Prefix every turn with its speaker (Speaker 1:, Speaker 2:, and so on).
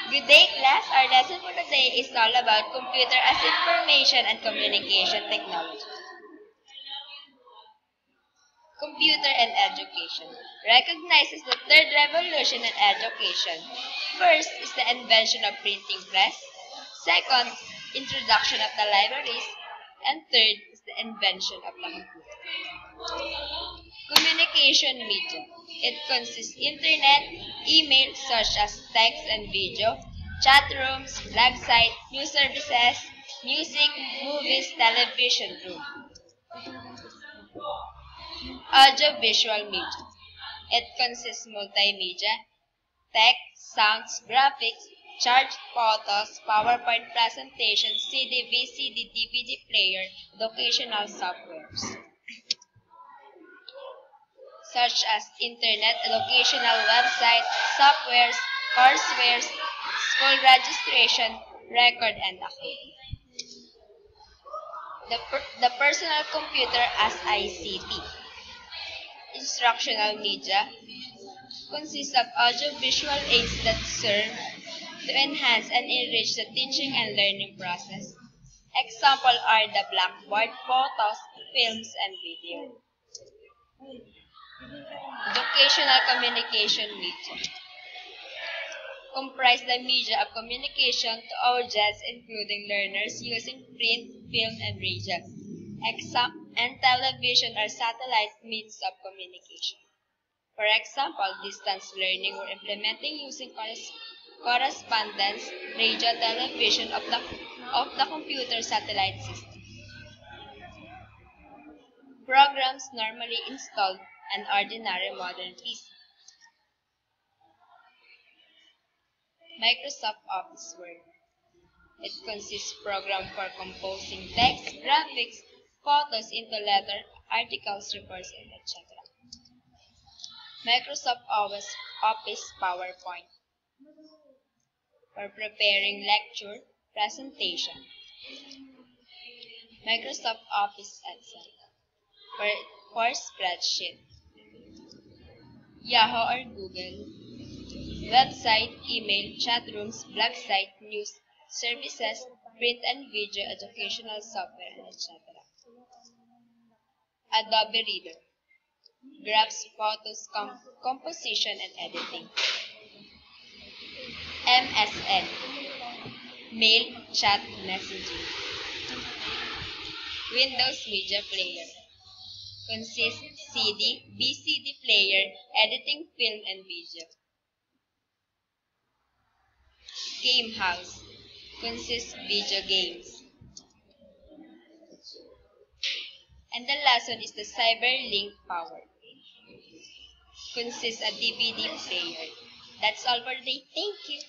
Speaker 1: Good day, class. Our lesson for today is all about computer as information and communication technology. Computer and education recognizes the third revolution in education. First is the invention of printing press. Second, introduction of the libraries. And third is the invention of the computer. Communication media. It consists internet, email such as text and video, chat rooms, blog site, news services, music, movies, television room. Audiovisual media. It consists multimedia, text, sounds, graphics, charged photos, PowerPoint presentation, CD, VCD, DVD player, educational softwares such as internet, educational website, softwares, courseware, school registration, record, and activity. The personal computer as ICT. Instructional media consists of audiovisual aids that serve to enhance and enrich the teaching and learning process. Examples are the blackboard, photos, films, and video. Educational communication media comprise the media of communication to audience including learners using print, film, and radio, and television or satellite means of communication. For example, distance learning or implementing using correspondence, radio, television of the computer satellite system. Programs normally installed an ordinary modern PC. Microsoft Office Word. It consists program for composing text, graphics, photos into letter, articles, reports, and etc. Microsoft Office PowerPoint for preparing lecture, presentation. Microsoft Office Excel for spreadsheet. Yahoo or Google. Website, email, chat rooms, blog site, news, services, print and video, educational software, and etc. Adobe Reader. Graphs, photos, composition, and editing. MSN. Mail, chat, messaging. Windows Media Player. Consists CD, VCD player, editing film and video. Game House. Consists video games. And the last one is the CyberLink Power. Consists a DVD player. That's all for today. Thank you.